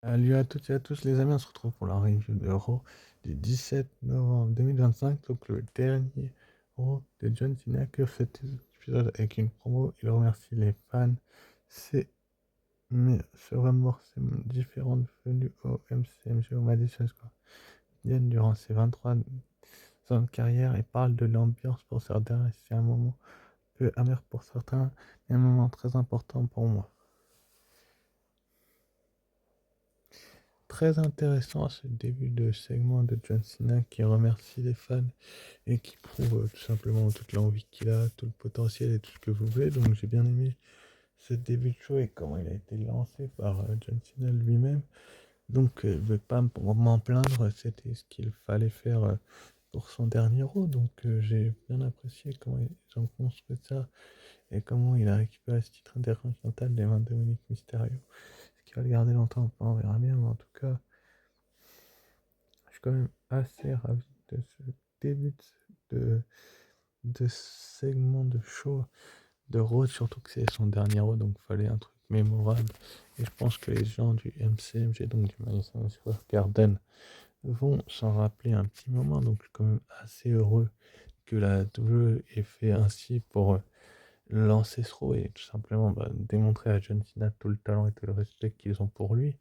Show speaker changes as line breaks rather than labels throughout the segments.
Salut à toutes et à tous les amis, on se retrouve pour la review de Raw du 17 novembre 2025, donc le dernier Raw de John Cena que cet épisode avec une promo. Il remercie les fans. C'est mais ce remords c'est différent venu au MCMG au Madison Square Garden durant ses 23 ans de carrière et parle de l'ambiance pour certains. C'est un moment peu amer pour certains et un moment très important pour moi. Très intéressant ce début de segment de John Cena qui remercie les fans et qui prouve tout simplement toute l'envie qu'il a, tout le potentiel et tout ce que vous voulez. Donc j'ai bien aimé ce début de show et comment il a été lancé par John Cena lui-même. Donc je ne vais pas m'en plaindre, c'était ce qu'il fallait faire pour son dernier Raw. Donc j'ai bien apprécié comment ils ont construit ça et comment il a récupéré ce titre intercontinental des mains de Dominic Mysterio. Est-ce qu'il va le garder longtemps? On verra bien, mais en tout cas, je suis quand même assez ravi de ce début de, de segment de show de Rhodes, surtout que c'est son dernier Raw, donc il fallait un truc mémorable. Et je pense que les gens du MCMG, donc du Madison Square Garden, vont s'en rappeler un petit moment. Donc je suis quand même assez heureux que la WWE ait fait ainsi pour lancer ce Raw et tout simplement démontrer à John Cena tout le talent et tout le respect qu'ils ont pour lui.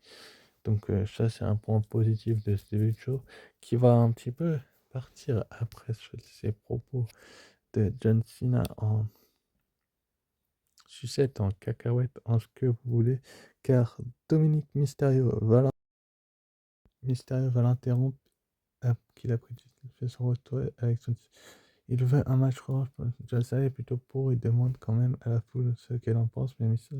Donc ça, c'est un point positif de ce début de show qui va un petit peu partir après ces propos de John Cena en sucette, en cacahuète, en ce que vous voulez, car Dominic Mysterio va l'interrompre qu'il a fait son retour avec son... Il veut un match revanche. Je le savais plutôt pour, il demande quand même à la foule ce qu'elle en pense, mais ce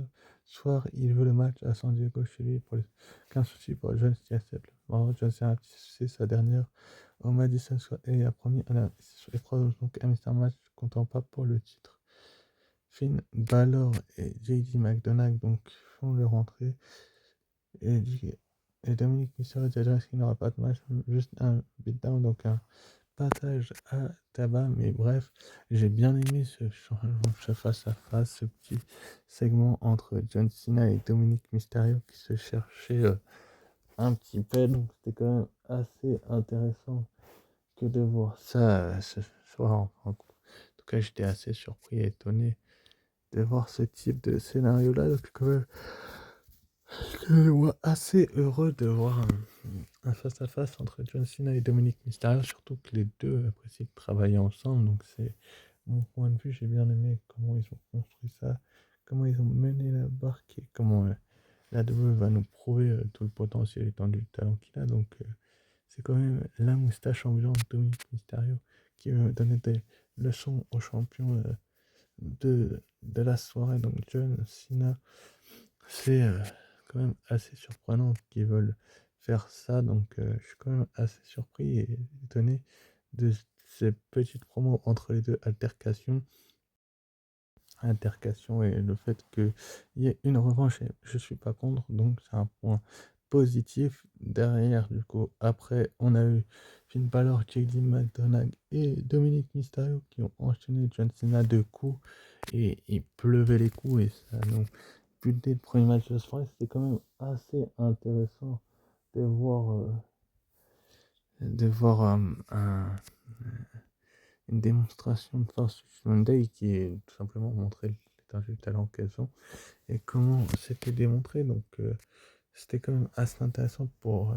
soir, il veut le match à San Diego chez lui. Aucun souci pour John qui accepte. Bon, John Cena, c'est sa dernière au Madison Square et il a promis à la épreuve, donc un Mr. Match, comptant pas pour le titre. Finn Balor et JD McDonagh donc font leur entrée et, et Dominic Mysterio dit qu'il n'aura pas de match, juste un beatdown, donc un passage à tabac. Mais bref, j'ai bien aimé ce changement, ce face à face, ce petit segment entre John Cena et Dominic Mysterio qui se cherchaient un petit peu, donc c'était quand même assez intéressant que de voir ça ce soir. En tout cas, j'étais assez surpris et étonné de voir ce type de scénario-là. Donc, quand même, assez heureux de voir un face-à-face entre John Cena et Dominic Mysterio, surtout que les deux apprécient de travailler ensemble. Donc, c'est mon point de vue. J'ai bien aimé comment ils ont construit ça, comment ils ont mené la barque et comment la WWE va nous prouver tout le potentiel étant du talent qu'il a. Donc, c'est quand même la moustache ambulante de Dominic Mysterio qui veut donner des leçons aux champions de la soirée. Donc, John Cena, c'est quand même assez surprenant qu'ils veulent faire ça. Donc, je suis quand même assez surpris et étonné de ces petites promos entre les deux altercations et le fait qu'il y ait une revanche. Et je suis pas contre, donc c'est un point positif. Derrière, du coup, après, on a eu Finn Balor, JD McDonagh et Dominic Mysterio qui ont enchaîné John Cena de coups et il pleuvait les coups et ça nous butait le premier match de la soirée. C'était quand même assez intéressant de voir, une démonstration de force Monday qui est tout simplement montré l'état du talent qu'elles ont et comment c'était démontré. Donc, c'était quand même assez intéressant pour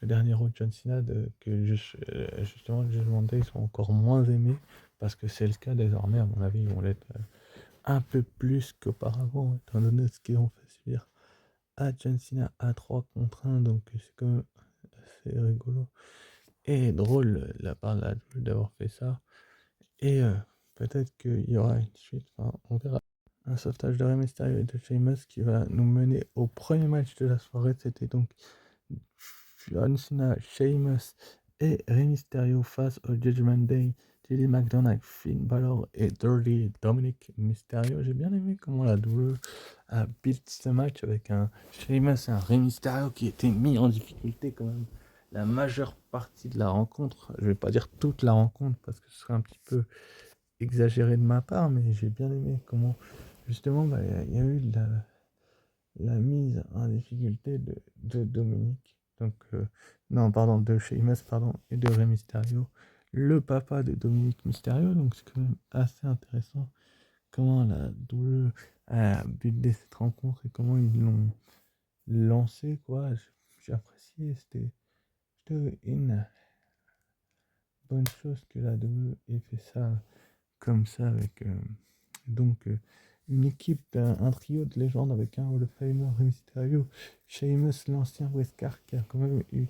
le dernier rôle de John Cena justement les Judgment Day sont encore moins aimés parce que c'est le cas désormais. À mon avis, ils vont l'être un peu plus qu'auparavant étant donné ce qu'ils ont fait subir à John Cena à 3 contre 1. Donc c'est quand même assez rigolo et drôle de la part de la WWE d'avoir fait ça. Et peut-être qu'il y aura une suite, enfin, on verra. Un sauvetage de Rey Mysterio et de Sheamus qui va nous mener au premier match de la soirée. C'était donc John Cena, Sheamus et Rey Mysterio face au Judgment Day. JD McDonagh, Finn Balor et Dirty Dominic Mysterio. J'ai bien aimé comment la WWE a build ce match avec un Sheamus et un Rey Mysterio qui étaient mis en difficulté quand même la majeure partie de la rencontre. Je vais pas dire toute la rencontre parce que ce serait un petit peu exagéré de ma part, mais j'ai bien aimé comment justement il y a eu la mise en difficulté de Dominique, donc non pardon, de Sheamus pardon, et de Rey Mysterio, le papa de Dominique Mysterio, donc c'est quand même assez intéressant comment la WWE a buildé cette rencontre et comment ils l'ont lancé quoi. J'ai apprécié, c'était une bonne chose que la WWE ait fait ça comme ça avec une équipe, un trio de légendes avec un Hall of Famer, Rey Mysterio, Sheamus, l'ancien Briscar qui a quand même eu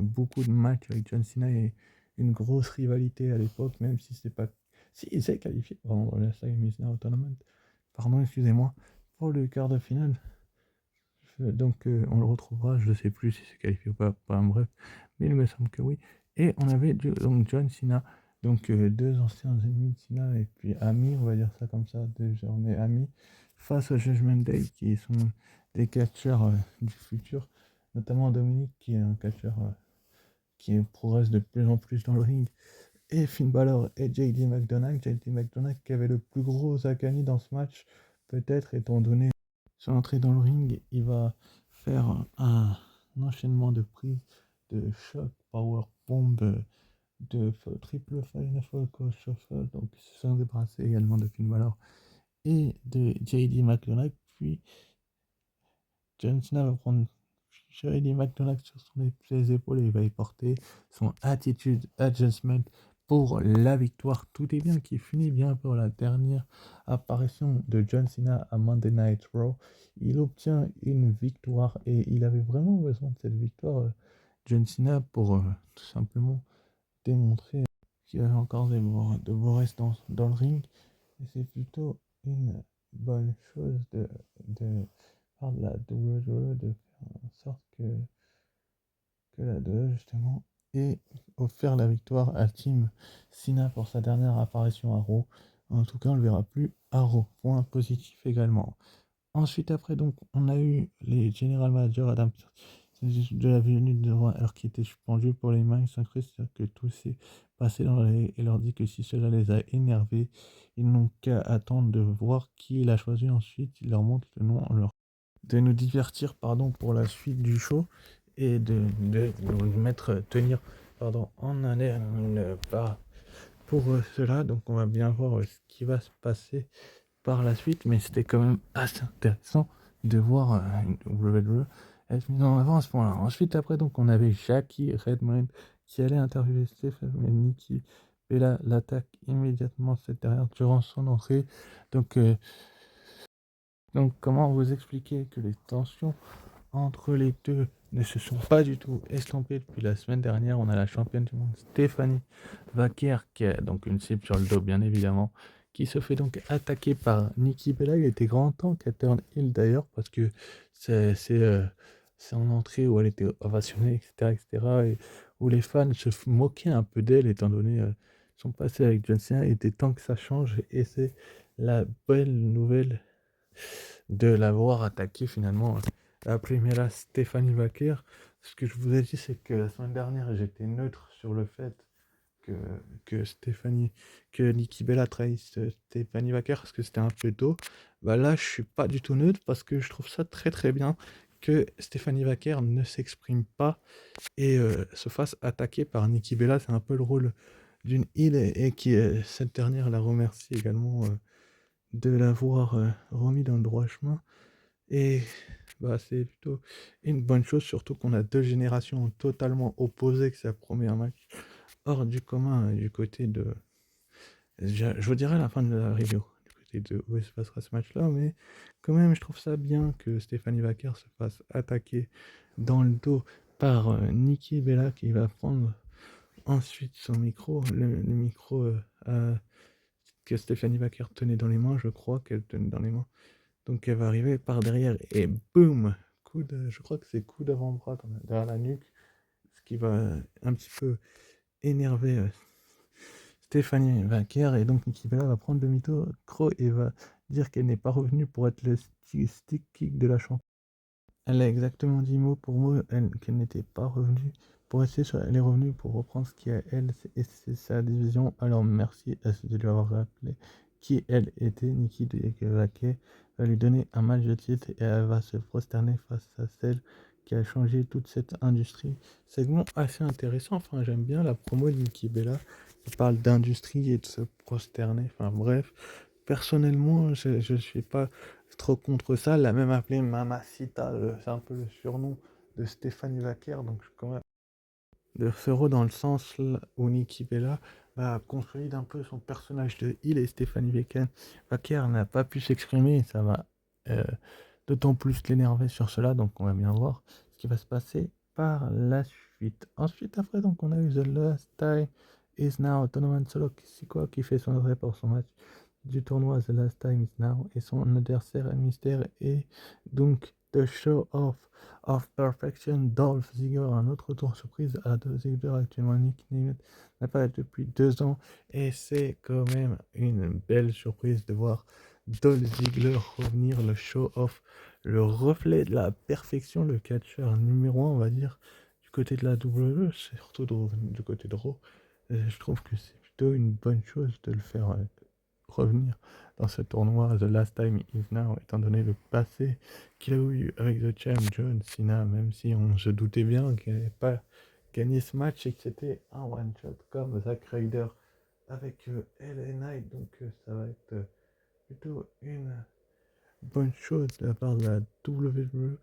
beaucoup de matchs avec John Cena et une grosse rivalité à l'époque, même si c'est pas. Si, il s'est qualifié, pardon, la Slam is Now Tournament, pardon, excusez-moi, pour le quart de finale. Donc on le retrouvera, je ne sais plus si c'est qualifié ou pas, bref, mais il me semble que oui. Et on avait donc John Cena, donc deux anciens ennemis de Cena et puis amis, on va dire ça comme ça, désormais amis, face au Judgment Day qui sont des catcheurs du futur, notamment Dominique qui est un catcheur qui progresse de plus en plus dans le ring, et Finn Balor et JD McDonagh qui avait le plus gros Akani dans ce match, peut-être étant donné son entrée dans le ring, il va faire un enchaînement de prises de choc, power bomb, triple final fall shuffle, donc ils se sont débarrassés également de Finn Balor et de JD McDonagh, puis John Cena va prendre JD McDonagh sur ses épaules et il va y porter son attitude adjustment pour la victoire. Tout est bien qui finit bien pour la dernière apparition de John Cena à Monday Night Raw. Il obtient une victoire et il avait vraiment besoin de cette victoire, John Cena, pour tout simplement démontrer qu'il avait encore de beaux restes dans le ring. Et c'est plutôt une bonne chose de part de la WWE de faire en sorte que la WWE justement ait offert la victoire à Team Cena pour sa dernière apparition à Raw. En tout cas, on ne le verra plus à Raw. Point positif également. Ensuite, après, donc, on a eu les General Manager Adam de la venue de Roi alors qu'il était suspendu pour les mains synchronisées, c'est-à-dire que tout s'est passé dans et leur dit que si cela les a énervés, ils n'ont qu'à attendre de voir qui il a choisi ensuite. Il leur montre le nom de nous divertir pardon, pour la suite du show et de nous mettre tenir pardon, en haleine pour cela. Donc on va bien voir ce qui va se passer par la suite, mais c'était quand même assez intéressant de voir une WWE être mise en avant à ce point-là. Ensuite, après, donc, on avait Jackie Redmond qui allait interviewer Stéphane Mendy qui Bella l'attaque immédiatement cette derrière durant son entrée. Donc, comment vous expliquer que les tensions entre les deux ne se sont pas du tout estompées depuis la semaine dernière? On a la championne du monde Stephanie Vaquer qui a donc une cible sur le dos bien évidemment, qui se fait donc attaquer par Nikki Bella. Il était grand temps qu'elle turn heel d'ailleurs parce que c'est en entrée où elle était ovationnée, etc., etc., et où les fans se moquaient un peu d'elle étant donné son passé avec John Cena. Il était temps que ça change et c'est la belle nouvelle de l'avoir attaqué finalement la première Stéphanie Vaquer. Ce que je vous ai dit, c'est que la semaine dernière, j'étais neutre sur le fait que, que Nikki Bella trahisse Stéphanie Vaquer parce que c'était un peu tôt. Bah là, je suis pas du tout neutre parce que je trouve ça très très bien que Stéphanie Vaquer ne s'exprime pas et se fasse attaquer par Nikki Bella. C'est un peu le rôle d'une île et qui cette dernière la remercie également de l'avoir remis dans le droit chemin. Et bah, c'est plutôt une bonne chose, surtout qu'on a deux générations totalement opposées, que ça promet un match hors du commun du côté de. Je vous dirai à la fin de la review, du côté de où se passera ce match-là, mais quand même, je trouve ça bien que Stéphanie Vaquer se fasse attaquer dans le dos par Nikki Bella qui va prendre ensuite son micro, le micro que Stéphanie Vaquer tenait dans les mains, je crois qu'elle tenait dans les mains. Donc elle va arriver par derrière et boum, je crois que c'est coup d'avant-bras derrière la nuque, ce qui va un petit peu énerver Stéphanie Vaquer, et donc Nikki Bella va prendre le micro et va dire qu'elle n'est pas revenue pour être le stick kick de la chanson. Elle a exactement dit mot pour mot qu'elle n'était pas revenue pour rester sur. Elle est revenue pour reprendre ce qui est elle et c'est sa division. Alors merci de lui avoir rappelé qui elle était, Nikki Vaquer, va lui donner un match de titre et elle va se prosterner face à celle qui a changé toute cette industrie. Segment assez intéressant, enfin j'aime bien la promo de Nikki Bella qui parle d'industrie et de se prosterner, enfin bref. Personnellement, je suis pas trop contre ça, elle l'a même appelé Mamacita, c'est un peu le surnom de Stéphanie Vaquer, donc je suis quand même de Fero dans le sens où Nikki Bella a construit un peu son personnage de Hill et Stéphanie Vaquer n'a pas pu s'exprimer, ça va euh, d'autant plus l'énerver sur cela, donc on va bien voir ce qui va se passer par la suite. Ensuite, après, donc on a eu The Last Time Is Now, Donovan Solo, c'est quoi qui fait son entrée pour son match du tournoi The Last Time Is Now, et son adversaire mystère est donc The Show of Perfection, Dolph Ziggler, un autre tour surprise à Dolph Ziggler, actuellement nickname n'a pas été depuis 2 ans, et c'est quand même une belle surprise de voir Dolph Ziggler revenir, le show-off, le reflet de la perfection, le catcheur numéro 1, on va dire, du côté de la WWE, surtout du côté de Raw. Je trouve que c'est plutôt une bonne chose de le faire revenir dans ce tournoi The Last Time Is Now, étant donné le passé qu'il a eu avec The Champ John Cena, même si on se doutait bien qu'il n'avait pas gagné ce match et que c'était un one-shot comme Zack Ryder avec LA Knight, donc ça va être plutôt une bonne chose de la part de la WWE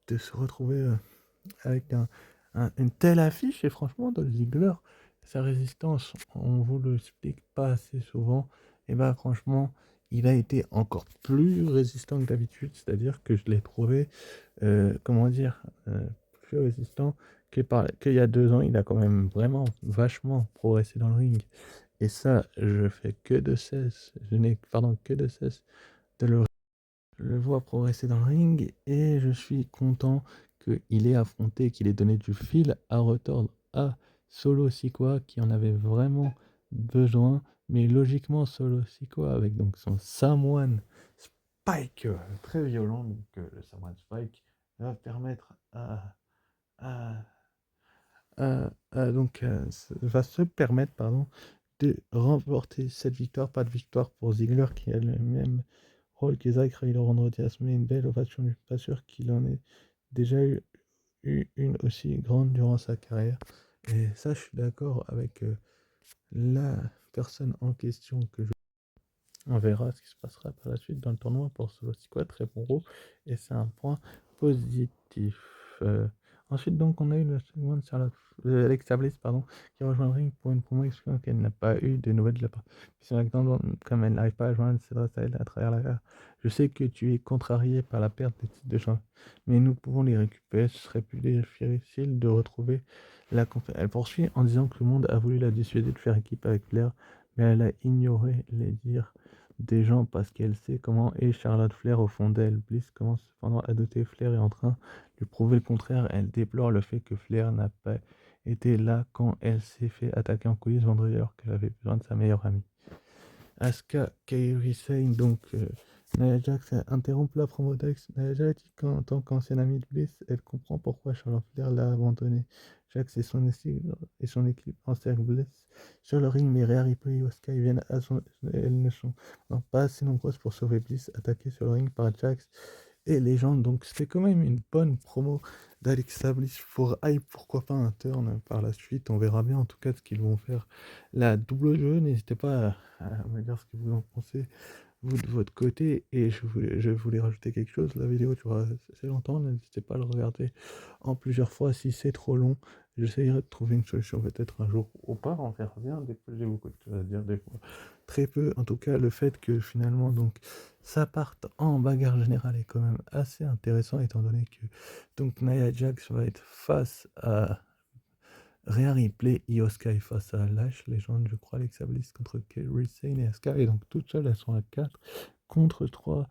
de se retrouver avec une telle affiche. Et franchement, Dolph Ziggler, sa résistance, on vous le explique pas assez souvent. Et bah franchement, il a été encore plus résistant que d'habitude. C'est-à-dire que je l'ai trouvé, comment dire, plus résistant qu'il y a 2 ans. Il a quand même vraiment vachement progressé dans le ring. Et ça, je fais que de cesse, je n'ai pardon que de cesse de le voir progresser dans le ring, et je suis content qu'il ait affronté, qu'il ait donné du fil à retordre à Solo Sikoa qui en avait vraiment besoin. Mais logiquement, Solo Sikoa avec donc son Samoan Spike très violent, donc le Samoan Spike va permettre à, va se permettre de remporter cette victoire. Pas de victoire pour Ziggler qui a le même rôle qu'Isaac Ryder vendredi, a semé une belle ovation. Je suis pas sûr qu'il en ait déjà eu une aussi grande durant sa carrière. Et ça, je suis d'accord avec la personne en question que je... On verra ce qui se passera par la suite dans le tournoi pour Solo Sikoa, très bon gros, et c'est un point positif. Euh, Ensuite, donc, on a eu le segment sur Alexa Bliss, pardon, qui a rejoint le ring pour une promo expliquant qu'elle n'a pas eu de nouvelles de la part. Puis c'est maintenant, comme elle n'arrive pas à joindre Cedra Style à travers la gare. Je sais que tu es contrarié par la perte des titres de champ, mais nous pouvons les récupérer. Ce serait plus difficile de retrouver la confiance. Elle poursuit en disant que le monde a voulu la dissuader de faire équipe avec Flair, mais elle a ignoré les dires des gens parce qu'elle sait comment est Charlotte Flair au fond d'elle. Bliss commence cependant à douter. Flair est en train de lui prouver le contraire. Elle déplore le fait que Flair n'a pas été là quand elle s'est fait attaquer en coulisses vendredi alors qu'elle avait besoin de sa meilleure amie. Asuka, Kairi Sane, donc Nia Jax interrompt la promo d'Ax. Nia Jax dit qu'en tant qu'ancienne amie de Bliss, elle comprend pourquoi Charlotte Flair l'a abandonné. Jax et son équipe encerclent Bliss sur le ring, mais Rhea Ripley et Asuka viennent à son... Elles ne sont pas assez nombreuses pour sauver Bliss, attaquée sur le ring par Jax et Légende. Donc c'était quand même une bonne promo d'Alexa Bliss pour hype, pourquoi pas un turn par la suite. On verra bien en tout cas ce qu'ils vont faire. La double jeu, n'hésitez pas à me dire ce que vous en pensez, vous de votre côté. Et je voulais rajouter quelque chose. La vidéo durera assez longtemps, n'hésitez pas à le regarder en plusieurs fois si c'est trop long. J'essayerai de trouver une solution peut-être un jour ou pas, on verra bien. Des fois j'ai beaucoup de choses à dire, des fois très peu. En tout cas, le fait que finalement donc ça parte en bagarre générale est quand même assez intéressant, étant donné que donc Nia Jax va être face à Rhea Ripley, Io Sky face à Lash Legend, je crois, Alexa Bliss contre Kairi Sane et Asuka, et donc toutes seules elles sont à 4 contre 3,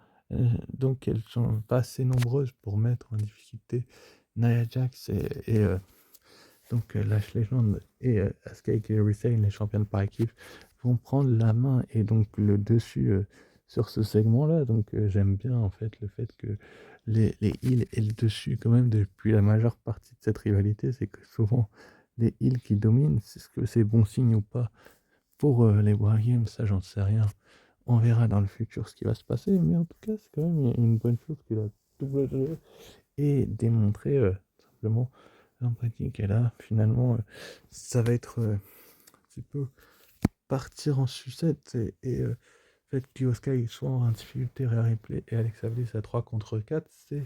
donc elles sont pas assez nombreuses pour mettre en difficulté Nia Jax et Lash Legend et Asuka et Kairi Sane, les championnes par équipe, vont prendre la main et donc le dessus sur ce segment-là. Donc j'aime bien en fait le fait que les heels aient le dessus quand même depuis la majeure partie de cette rivalité. C'est que souvent les heels qui dominent, c'est ce que c'est bon signe ou pas pour les Wargames, ça j'en sais rien. On verra dans le futur ce qui va se passer, mais en tout cas, c'est quand même une bonne chose que la WWE ait démontré simplement l'empathie qu'elle a. Finalement, ça va être un petit peu partir en sucette et fait qu'Io soit en difficulté replay et Alexa Bliss à 3 contre 4, c'est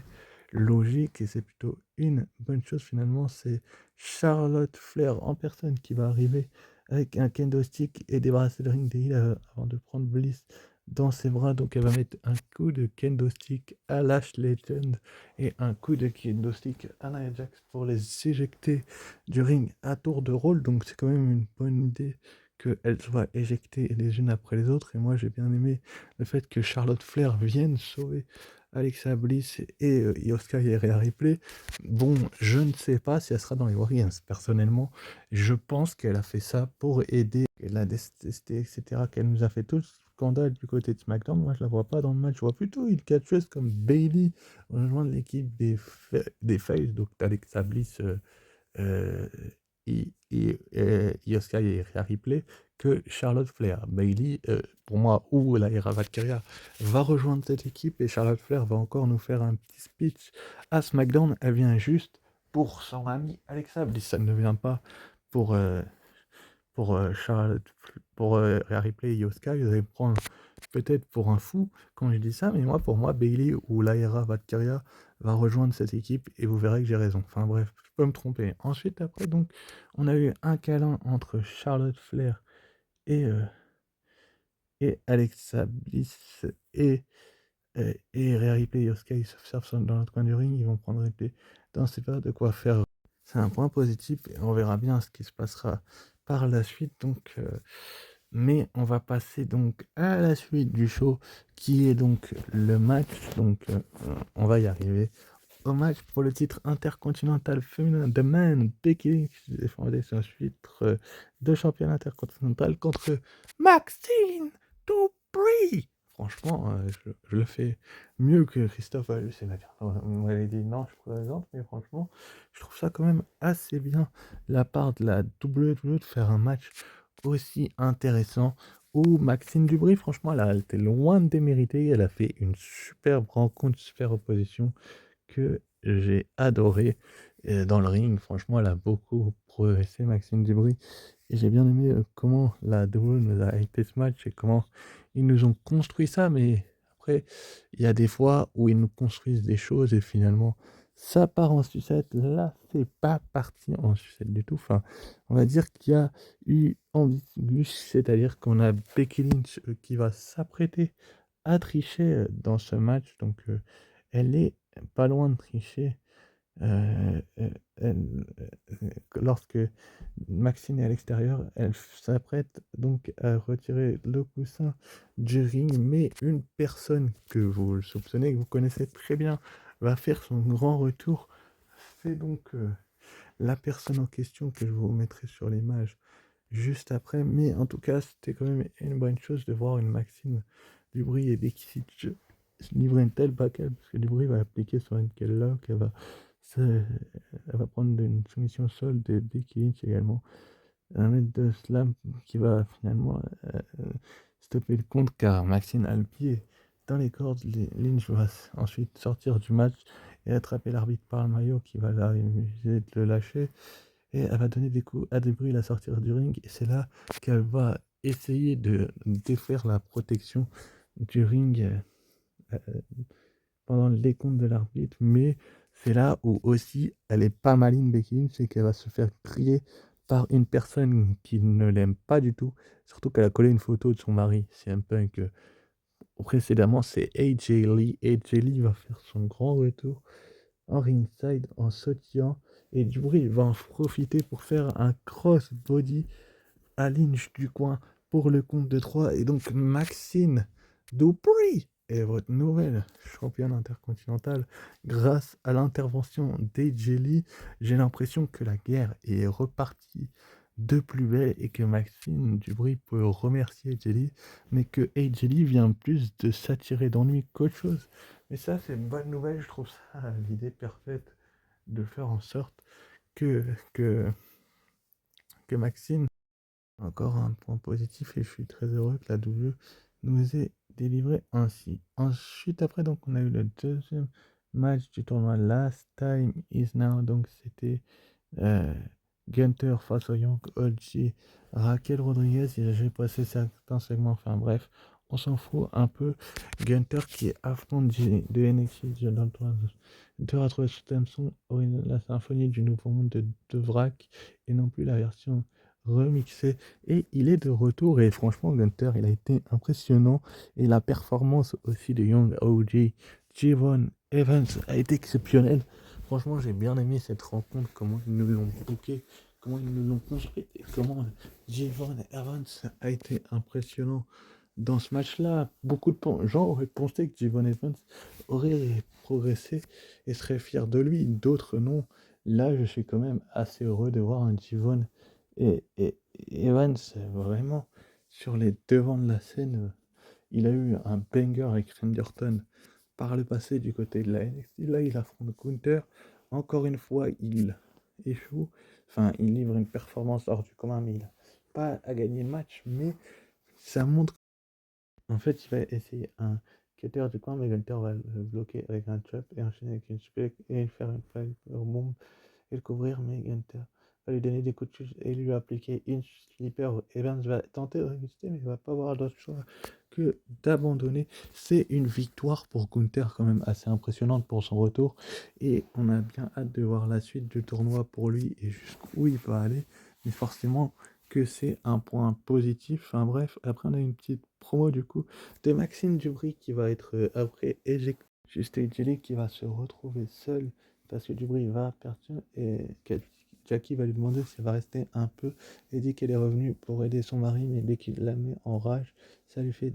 logique et c'est plutôt une bonne chose finalement. C'est Charlotte Flair en personne qui va arriver avec un kendo stick et débarrasser le ring des heels avant de prendre Bliss dans ses bras. Donc elle va mettre un coup de kendo stick à Lash Legend et un coup de kendo stick à Nia Jax pour les éjecter du ring à tour de rôle. Donc c'est quand même une bonne idée qu'elles soient éjectées les unes après les autres. Et moi, j'ai bien aimé le fait que Charlotte Flair vienne sauver Alexa Bliss et Io Sky et Rhea Ripley. Bon, je ne sais pas si elle sera dans les Warriors. Personnellement, je pense qu'elle a fait ça pour aider, qu'elle a détesté, etc., qu'elle nous a fait tout le scandale du côté de SmackDown. Moi, je la vois pas dans le match. Je vois plutôt une catcheuse comme Bayley rejoindre l'équipe des Faces, donc Alexa Bliss, euh, Io Sky et Rhea Ripley que Charlotte Flair. Bayley, pour moi, ou la Hera Valkyria, va rejoindre cette équipe et Charlotte Flair va encore nous faire un petit speech à SmackDown. Elle vient juste pour son ami Alexa Bliss. Ça ne vient pas pour, Charlotte, pour Rhea Ripley et Io Sky. Vous allez me prendre peut-être pour un fou quand je dis ça, mais moi, pour moi, Bayley ou Lyra Valkyria va rejoindre cette équipe et vous verrez que j'ai raison. Enfin bref, je peux me tromper. Ensuite, après, donc, on a eu un câlin entre Charlotte Flair et, euh, et Alexa Bliss et Rhea Ripley et Io Sky ils servent dans l'autre coin du ring. Ils vont prendre Ripley dans ces pas de quoi faire. C'est un point positif et on verra bien ce qui se passera par la suite. Donc, mais on va passer donc à la suite du show qui est donc le match. Donc, on va y arriver au match pour le titre intercontinental féminin de Man. Becky Lynch défendait son titre de championne intercontinental contre Maxine Dupri. Franchement, je le fais mieux que Christophe a c'est la dire. On m'avait dit non, je présente, mais franchement, je trouve ça quand même assez bien la part de la WWE de faire un match aussi intéressant où Maxine Dupri, franchement, elle était loin de démériter. Elle a fait une superbe rencontre, super opposition que j'ai adoré dans le ring. Franchement, elle a beaucoup progressé, Maxime Dubry. Et j'ai bien aimé comment la WWE nous a été ce match et comment ils nous ont construit ça. Mais après, il y a des fois où ils nous construisent des choses et finalement, ça part en sucette. Là, c'est pas parti en sucette du tout. Enfin, on va dire qu'il y a eu ambigus, c'est-à-dire qu'on a Becky Lynch qui va s'apprêter à tricher dans ce match. Donc, elle est pas loin de tricher lorsque Maxine est à l'extérieur, elle s'apprête donc à retirer le coussin du ring, mais une personne que vous le soupçonnez, que vous connaissez très bien, va faire son grand retour. C'est donc la personne en question que je vous mettrai sur l'image juste après, mais en tout cas, c'était quand même une bonne chose de voir une Maxine Dubry et Becky Lynch livrer une telle bagarre, parce que Dubry va appliquer sur une lock, elle va prendre une soumission au sol de Becky Lynch également, un mètre de slam qui va finalement stopper le compte car Maxine a le pied dans les cordes. Lynch va ensuite sortir du match et attraper l'arbitre par le maillot qui va essayer de le lâcher. Et elle va donner des coups à Debris à la sortir du ring. Et c'est là qu'elle va essayer de défaire la protection du ring pendant le décompte de l'arbitre. Mais c'est là où aussi elle est pas maline, Becky Lynch, c'est qu'elle va se faire crier par une personne qui ne l'aime pas du tout. Surtout qu'elle a collé une photo de son mari. C'est un punk. Précédemment, c'est AJ Lee. AJ Lee va faire son grand retour en ringside en sautillant. Et du bruit, il va en profiter pour faire un cross-body à Lynch du coin pour le compte de 3. Et donc, Maxine Dupri est votre nouvelle championne intercontinentale grâce à l'intervention d'AJ Lee. J'ai l'impression que la guerre est repartie de plus belle et que Maxine Dupri peut remercier AJ Lee, mais que AJ Lee vient plus de s'attirer d'ennui qu'autre chose. Mais ça, c'est une bonne nouvelle. Je trouve ça l'idée parfaite de faire en sorte que, que, que Maxine, encore un point positif, et je suis très heureux que la WWE nous est délivré ainsi. Ensuite, après, donc, on a eu le deuxième match du tournoi Last Time Is Now. Donc, c'était euh, Gunther face au Young OG. Raquel Rodriguez, j'ai passé certains segments. Enfin, bref, on s'en fout un peu. Gunther qui affronte de NXT dans le tournoi. Gunther a trouvé ce thème son la symphonie du nouveau monde de Vrac et non plus la version remixée. Et il est de retour et franchement, Gunther, il a été impressionnant. Et la performance aussi de Young OG, Javon Evans a été exceptionnelle. Franchement, j'ai bien aimé cette rencontre, comment ils nous l'ont booké, comment ils nous l'ont construit et comment Javon Evans a été impressionnant dans ce match-là. Beaucoup de gens auraient pensé que Javon Evans aurait progressé et serait fier de lui, d'autres non. Là, je suis quand même assez heureux de voir un Javon et Evans vraiment sur les devants de la scène. Il a eu un banger avec Randy Orton par le passé du côté de la NXT. Là, il affronte Gunther. Encore une fois, il échoue. Enfin, il livre une performance hors du commun, mais il n'a pas à gagner le match. Mais ça montre. En fait, il va essayer un cutter du coin, mais Gunther va le bloquer avec un chop et enchaîner avec une suplex et faire une firebomb bomb et le couvrir, mais Gunther va lui donner des coups de chute et lui appliquer une slipper. Evans va tenter de résister, mais il va pas avoir d'autre choix que d'abandonner. C'est une victoire pour Gunther quand même assez impressionnante pour son retour et on a bien hâte de voir la suite du tournoi pour lui et jusqu'où il va aller. Mais forcément que c'est un point positif. Enfin bref, après on a une petite promo du coup de Maxime Dubry qui va être après éjecté. Juste Jelly qui va se retrouver seul parce que Dubry va perdre et Jackie va lui demander si elle va rester un peu et dit qu'elle est revenue pour aider son mari, mais dès qu'il la met en rage, ça lui fait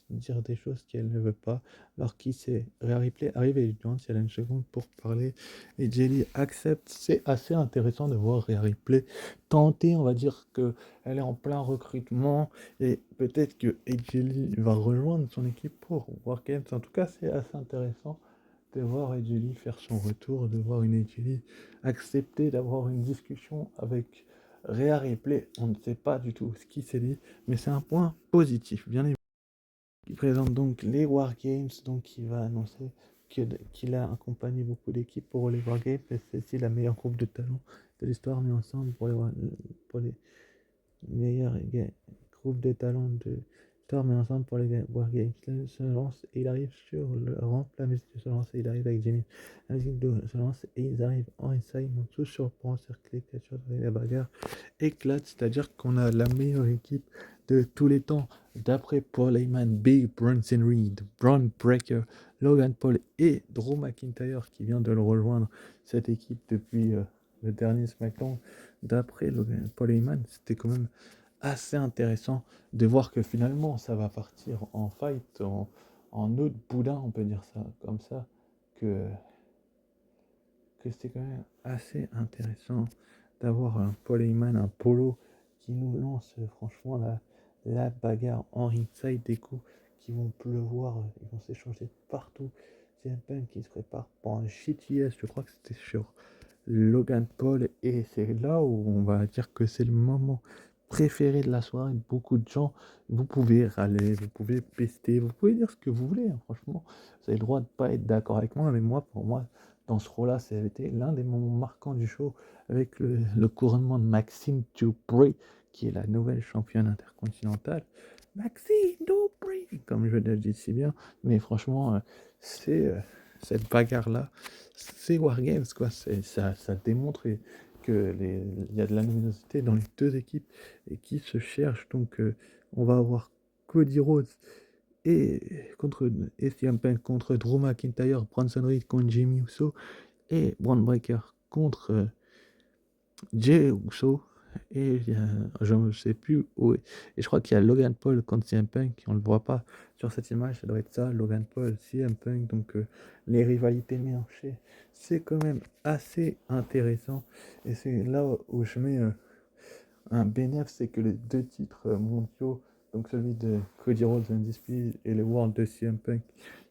dire des choses qu'elle ne veut pas. Alors qu'il s'est Ripley arrive et lui demande si elle a une seconde pour parler et Jelly accepte. C'est assez intéressant de voir Ripley tenter, on va dire que elle est en plein recrutement et peut-être que Jelly va rejoindre son équipe pour War Games. En tout cas, c'est assez intéressant de voir Edgely faire son retour, de voir une Edgely accepter d'avoir une discussion avec Rhea Ripley. On ne sait pas du tout ce qui s'est dit, mais c'est un point positif, bien évidemment. Il présente donc les Wargames, donc il va annoncer qu'il a accompagné beaucoup d'équipes pour les Wargames, et c'est aussi la meilleure groupe de talents de l'histoire mis ensemble pour les meilleurs groupes de talents de l'histoire mis ensemble pour les Wargames. Se lance et il arrive sur le ramp, la musique se lance et il arrive avec Jimmy. La musique se lance et ils arrivent en inside, ils montent tous sur le point, cerclé, capture, la bagarre éclate, c'est-à-dire qu'on a la meilleure équipe de tous les temps, d'après Paul Heyman, Big Bronson Reed, Braun Breaker, Logan Paul et Drew McIntyre qui vient de le rejoindre, cette équipe depuis le dernier SmackDown. D'après Logan Paul Heyman, c'était quand même assez intéressant de voir que finalement ça va partir en fight, en autre boudin, on peut dire ça comme ça, que c'était quand même assez intéressant d'avoir un Paul Heyman, un Polo qui nous lance franchement la bagarre en ringside, des coups qui vont pleuvoir, ils vont s'échanger partout. C'est un Punk qui se prépare pour un GTS, je crois que c'était sur Logan Paul, et c'est là où on va dire que c'est le moment préféré de la soirée. Beaucoup de gens, vous pouvez râler, vous pouvez pester, vous pouvez dire ce que vous voulez, hein. Franchement, vous avez le droit de pas être d'accord avec moi, mais moi, pour moi, dans ce rôle-là, ça a été l'un des moments marquants du show avec le couronnement de Maxine Dupri, qui est la nouvelle championne intercontinentale. Maxine Dupri, comme je le dis si bien, mais franchement, c'est cette bagarre-là, c'est Wargames, quoi. Ça démontre que il y a de la luminosité dans les deux équipes et qui se cherchent. Donc, on va avoir Cody Rhodes et CM Punk contre Drew McIntyre, Bronson Reed contre Jimmy Uso et Braun Breaker contre Jey Uso. Et je ne sais plus où. Et je crois qu'il y a Logan Paul contre CM Punk. On ne le voit pas sur cette image. Ça doit être ça, Logan Paul, CM Punk. Donc les rivalités mélangées, c'est quand même assez intéressant. Et c'est là où je mets un bénéfice, c'est que les deux titres mondiaux, donc celui de Cody Rhodes Undisputed et le World de CM Punk,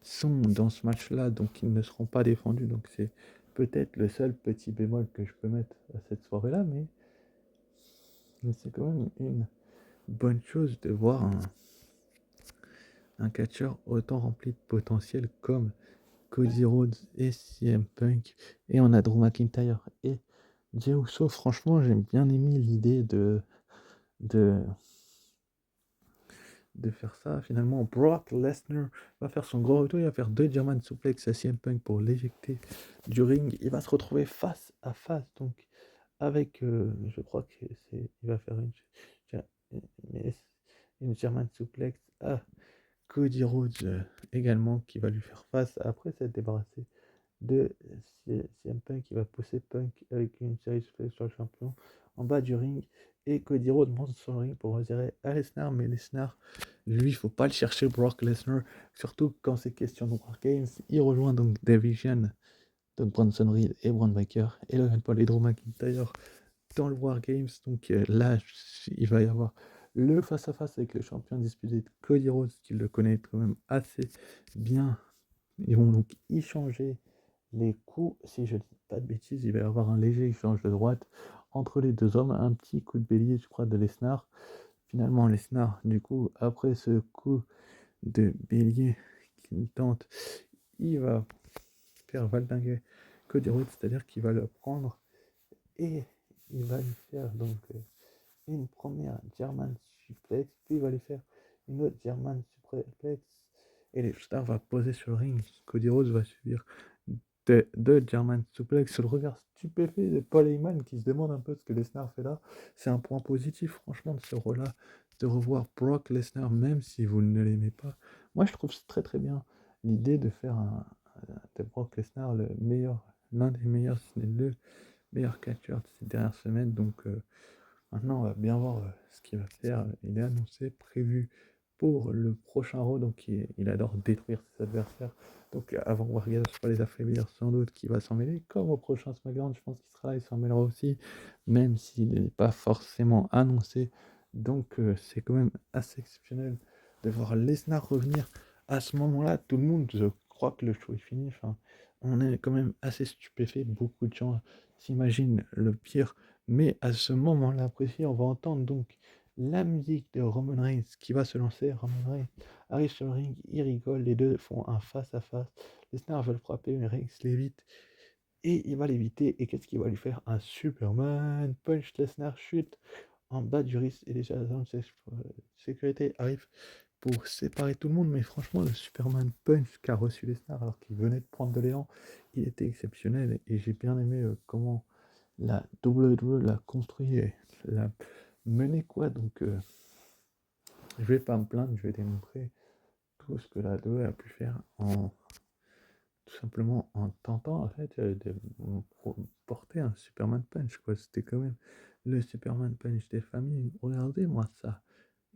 sont dans ce match-là, donc ils ne seront pas défendus. Donc c'est peut-être le seul petit bémol que je peux mettre à cette soirée-là, mais c'est quand même une bonne chose de voir un catcheur autant rempli de potentiel comme Cody Rhodes et CM Punk. Et on a Drew McIntyre et Jey Uso. Franchement, j'ai bien aimé l'idée de, de faire ça. Finalement, Brock Lesnar va faire son gros retour. Il va faire 2 German suplex à CM Punk pour l'éjecter du ring. Il va se retrouver face à face donc avec, je crois que il va faire une, une German suplex à Cody Rhodes également qui va lui faire face après s'être débarrassé de CM Punk qui va pousser Punk avec une série suplex sur le champion en bas du ring et Cody Rhodes monte sur le ring pour retirer à Lesnar, mais Lesnar, lui, il faut pas le chercher, Brock Lesnar, surtout quand c'est question de War Games. Il rejoint donc Division, donc Bronson Reed et Braun Breaker et Logan Paul et Drew McIntyre dans le War Games. Donc là, il va y avoir le face-à-face avec le champion disputé de Cody Rhodes, qui le connaît quand même assez bien. Ils vont donc échanger les coups. Si je dis pas de bêtises, il va y avoir un léger échange de droite entre les deux hommes. Un petit coup de bélier, je crois, de Lesnar. Finalement, Lesnar, du coup, après ce coup de bélier qu'il tente, il va faire valdinguer Cody Rhodes, c'est-à-dire qu'il va le prendre et il va lui faire donc une première German suplex, puis il va lui faire une autre German suplex et Lesnar va poser sur le ring. Cody Rhodes va subir deux German suplex sur le regard stupéfait de Paul Heyman qui se demande un peu ce que Lesnar fait là. C'est un point positif franchement de ce rôle-là, de revoir Brock Lesnar même si vous ne l'aimez pas. Moi je trouve très très bien l'idée de faire de Brock Lesnar le meilleur, l'un des meilleurs, si ce n'est le meilleur catcheur de ces dernières semaines. Donc maintenant, on va bien voir ce qu'il va faire. Il est annoncé, prévu pour le prochain Raw. Donc il adore détruire ses adversaires. Donc avant Wargames va les affaiblir sans doute, qui va s'en mêler. Comme au prochain SmackDown, je pense qu'il sera là, il s'en mêlera aussi. Même s'il n'est pas forcément annoncé. Donc c'est quand même assez exceptionnel de voir Lesnar revenir à ce moment-là. Tout le monde, je crois que le show est fini. Enfin, on est quand même assez stupéfait. Beaucoup de gens s'imaginent le pire. Mais à ce moment-là précis, on va entendre donc la musique de Roman Reigns qui va se lancer. Roman Reigns arrive sur le ring, il rigole, les deux font un face-à-face. Lesnar veut le frapper, mais Reigns l'évite. Et il va l'éviter. Et qu'est-ce qu'il va lui faire? Un Superman punch. Lesnar chute en bas du risque. Et déjà, la sécurité arrive pour séparer tout le monde. Mais franchement, le Superman punch qu'a reçu Lesnar alors qu'il venait de prendre de l'élan, il était exceptionnel. Et j'ai bien aimé comment la WWE l'a construit et l'a mené quoi. Donc je vais pas me plaindre, je vais démontrer tout ce que la WWE a pu faire en tout simplement en tentant en fait de porter un Superman Punch quoi. C'était quand même le Superman Punch des familles. Regardez-moi ça.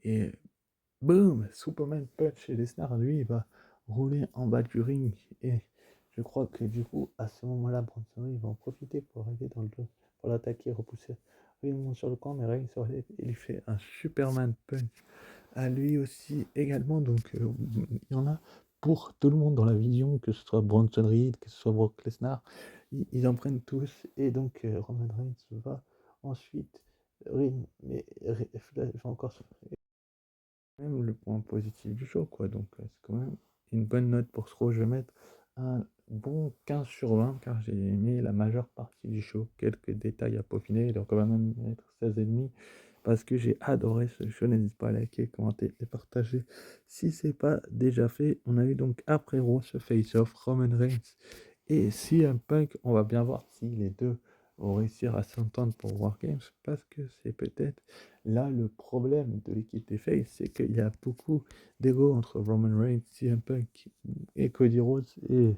Et boum, Superman Punch et Lesnar lui il va rouler en bas du ring et je crois que du coup à ce moment-là Bronson il va en profiter pour arriver dans le jeu, pour l'attaquer, repousser. Il monte sur le camp mais Reigns sur les il fait un Superman Punch à lui aussi également. Donc il y en a pour tout le monde dans la vision, que ce soit Bronson Reed, que ce soit Brock Lesnar, ils en prennent tous et donc Roman Reigns va ensuite mais je vais encore même le point positif du show, quoi. Donc, c'est quand même une bonne note pour ce show. Je vais mettre un bon 15 sur 20 car j'ai aimé la majeure partie du show. Quelques détails à peaufiner, donc on va même mettre 16,5 parce que j'ai adoré ce show. N'hésite pas à liker, commenter et partager si c'est pas déjà fait. On a eu donc après Raw ce face-off Roman Reigns et CM Punk. On va bien voir si les deux vont réussir à s'entendre pour War Games parce que c'est peut-être là, le problème de l'équipe des Face, c'est qu'il y a beaucoup d'ego entre Roman Reigns, CM Punk et Cody Rhodes, et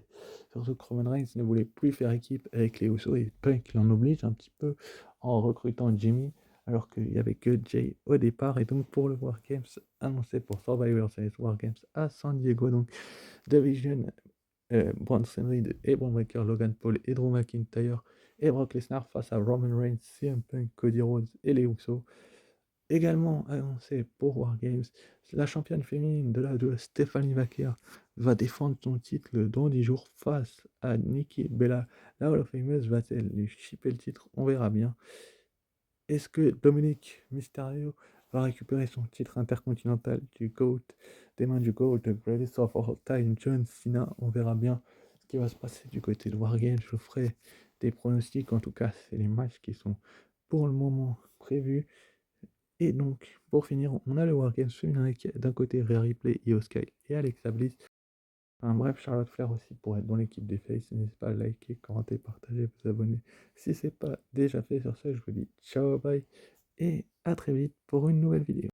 surtout que Roman Reigns ne voulait plus faire équipe avec les Usos, et Punk l'en oblige un petit peu en recrutant Jimmy, alors qu'il n'y avait que Jay au départ, et donc pour le War Games annoncé pour Survivor Series War Games à San Diego, donc Division, Bronson Reed et Braun Breaker, Logan Paul et Drew McIntyre, et Brock Lesnar face à Roman Reigns, CM Punk, Cody Rhodes et les Usos. Également annoncé pour War Games, la championne féminine de la WWE, Stephanie Vaquer, va défendre son titre dans 10 jours face à Nikki Bella. La Hall of Fameuse va-t-elle lui chipper le titre? On verra bien. Est-ce que Dominic Mysterio va récupérer son titre intercontinental du GOAT, des mains du GOAT, the greatest of all time, John Cena. On verra bien ce qui va se passer du côté de Wargames. Je vous ferai des pronostics, en tout cas, c'est les matchs qui sont pour le moment prévus. Et donc, pour finir, on a le Wargames féminin avec d'un côté Rhea Ripley, Io Sky et Alexa Bliss. Enfin bref, Charlotte Flair aussi pour être dans l'équipe des Faces. N'hésitez pas à liker, commenter, partager, vous abonner si c'est pas déjà fait. Sur ce, je vous dis ciao, bye et à très vite pour une nouvelle vidéo.